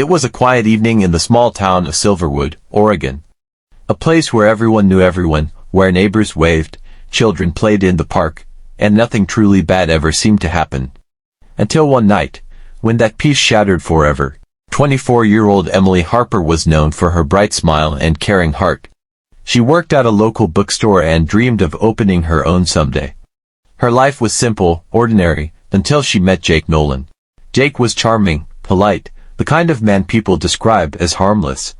It was a quiet evening in the small town of Silverwood, Oregon. A place where everyone knew everyone, where neighbors waved, children played in the park, and nothing truly bad ever seemed to happen. Until one night, when that peace shattered forever. 24-year-old Emily Harper was known for her bright smile and caring heart. She worked at a local bookstore and dreamed of opening her own someday. Her life was simple, ordinary, until she met Jake Nolan. Jake was charming, polite, the kind of man people describe as harmless.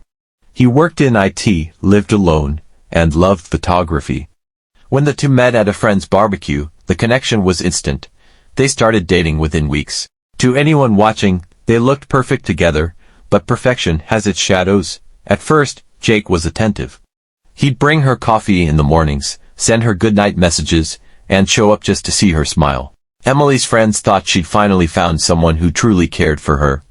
He worked in IT, lived alone, and loved photography. When the two met at a friend's barbecue, the connection was instant. They started dating within weeks. To anyone watching, they looked perfect together, but perfection has its shadows. At first, Jake was attentive. He'd bring her coffee in the mornings, send her goodnight messages, and show up just to see her smile. Emily's friends thought she'd finally found someone who truly cared for her.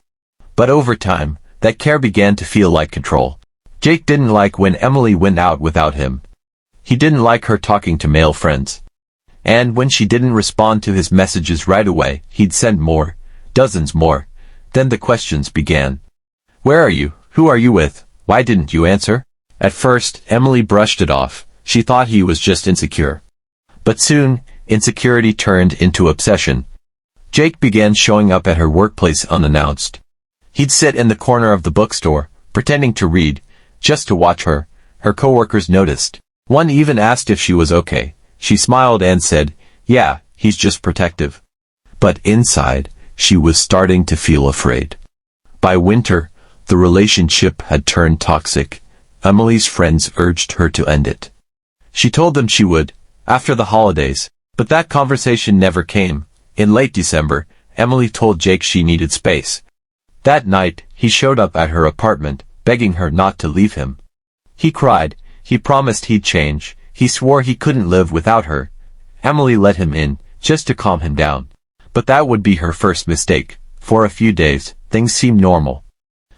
But over time, that care began to feel like control. Jake didn't like when Emily went out without him. He didn't like her talking to male friends. And when she didn't respond to his messages right away, he'd send more, dozens more. Then the questions began. Where are you? Who are you with? Why didn't you answer? At first, Emily brushed it off. She thought he was just insecure. But soon, insecurity turned into obsession. Jake began showing up at her workplace unannounced. He'd sit in the corner of the bookstore, pretending to read, just to watch her. Her coworkers noticed. One even asked if she was okay. She smiled and said, "Yeah, he's just protective." But inside, she was starting to feel afraid. By winter, the relationship had turned toxic. Emily's friends urged her to end it. She told them she would, after the holidays, but that conversation never came. In late December, Emily told Jake she needed space. That night, he showed up at her apartment, begging her not to leave him. He cried. He promised he'd change. He swore he couldn't live without her. Emily let him in, just to calm him down. But that would be her first mistake. For a few days, things seemed normal.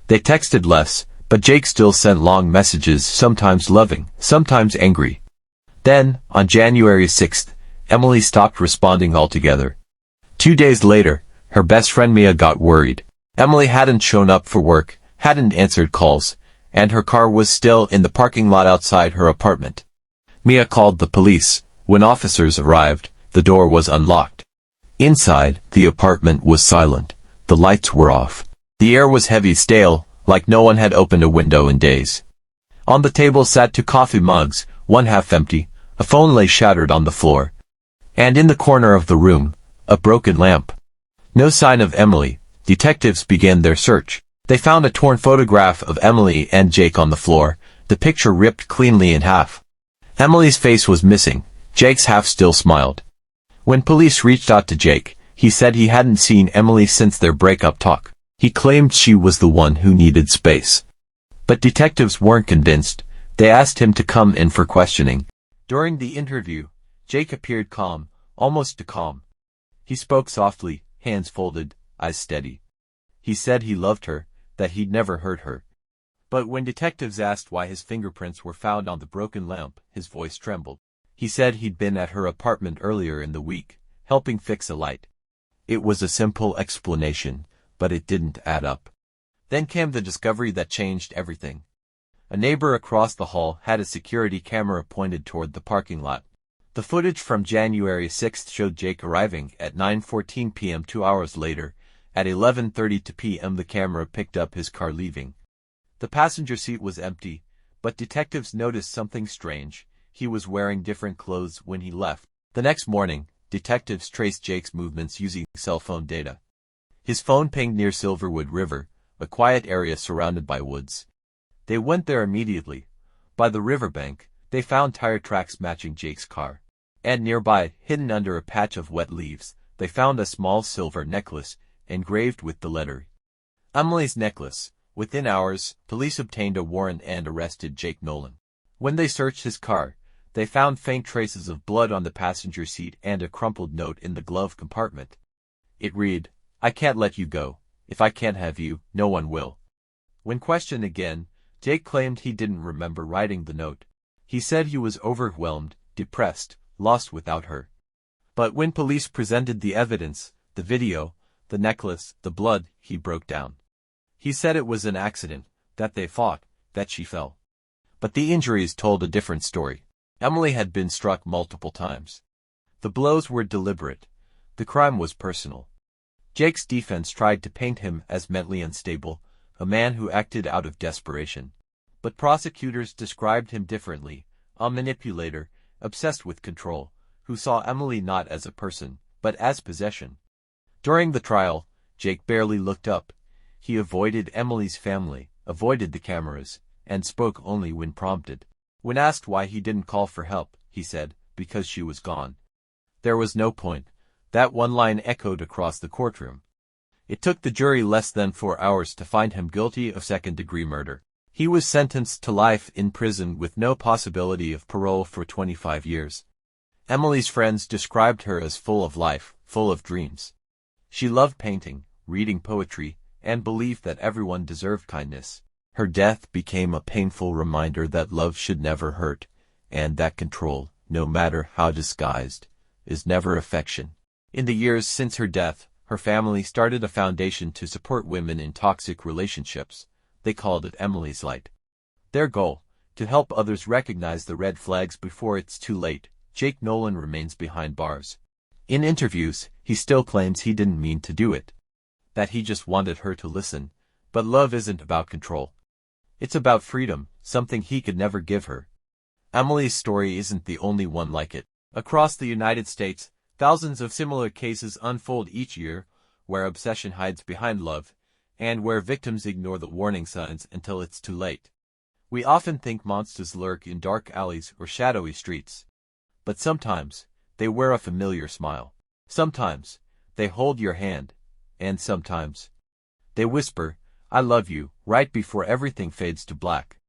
They texted less, but Jake still sent long messages, sometimes loving, sometimes angry. Then, on January 6th, Emily stopped responding altogether. 2 days later, her best friend Mia got worried. Emily hadn't shown up for work, hadn't answered calls, and her car was still in the parking lot outside her apartment. Mia called the police. When officers arrived, the door was unlocked. Inside, the apartment was silent. The lights were off. The air was heavy, stale, like no one had opened a window in days. On the table sat 2 coffee mugs, one half empty. A phone lay shattered on the floor. And in the corner of the room, a broken lamp. No sign of Emily. Detectives began their search. They found a torn photograph of Emily and Jake on the floor, the picture ripped cleanly in half. Emily's face was missing. Jake's half still smiled. When police reached out to Jake, he said he hadn't seen Emily since their breakup talk. He claimed she was the one who needed space. But detectives weren't convinced. They asked him to come in for questioning. During the interview, Jake appeared calm, almost too calm. He spoke softly, hands folded, eyes steady. He said he loved her, that he'd never hurt her. But when detectives asked why his fingerprints were found on the broken lamp, his voice trembled. He said he'd been at her apartment earlier in the week, helping fix a light. It was a simple explanation, but it didn't add up. Then came the discovery that changed everything. A neighbor across the hall had a security camera pointed toward the parking lot. The footage from January 6th showed Jake arriving at 9:14 p.m. 2 hours later. At 11:32 p.m. the camera picked up his car leaving. The passenger seat was empty, but detectives noticed something strange. He was wearing different clothes when he left. The next morning, detectives traced Jake's movements using cell phone data. His phone pinged near Silverwood River, a quiet area surrounded by woods. They went there immediately. By the riverbank, they found tire tracks matching Jake's car. And nearby, hidden under a patch of wet leaves, they found a small silver necklace, engraved with the letter Emily's necklace. Within hours, police obtained a warrant and arrested Jake Nolan. When they searched his car, they found faint traces of blood on the passenger seat and a crumpled note in the glove compartment. It read, "I can't let you go. If I can't have you, no one will." When questioned again, Jake claimed he didn't remember writing the note. He said he was overwhelmed, depressed, lost without her. But when police presented the evidence, the video, the necklace, the blood, he broke down. He said it was an accident, that they fought, that she fell. But the injuries told a different story. Emily had been struck multiple times. The blows were deliberate. The crime was personal. Jake's defense tried to paint him as mentally unstable, a man who acted out of desperation. But prosecutors described him differently, a manipulator, obsessed with control, who saw Emily not as a person, but as possession. During the trial, Jake barely looked up. He avoided Emily's family, avoided the cameras, and spoke only when prompted. When asked why he didn't call for help, he said, because she was gone. There was no point. That one line echoed across the courtroom. It took the jury less than 4 hours to find him guilty of second-degree murder. He was sentenced to life in prison with no possibility of parole for 25 years. Emily's friends described her as full of life, full of dreams. She loved painting, reading poetry, and believed that everyone deserved kindness. Her death became a painful reminder that love should never hurt, and that control, no matter how disguised, is never affection. In the years since her death, her family started a foundation to support women in toxic relationships. They called it Emily's Light. Their goal, to help others recognize the red flags before it's too late. Jake Nolan remains behind bars. In interviews, he still claims he didn't mean to do it. That he just wanted her to listen. But love isn't about control. It's about freedom, something he could never give her. Emily's story isn't the only one like it. Across the United States, thousands of similar cases unfold each year, where obsession hides behind love, and where victims ignore the warning signs until it's too late. We often think monsters lurk in dark alleys or shadowy streets. But sometimes, they wear a familiar smile. Sometimes, they hold your hand. And sometimes, they whisper, "I love you," right before everything fades to black.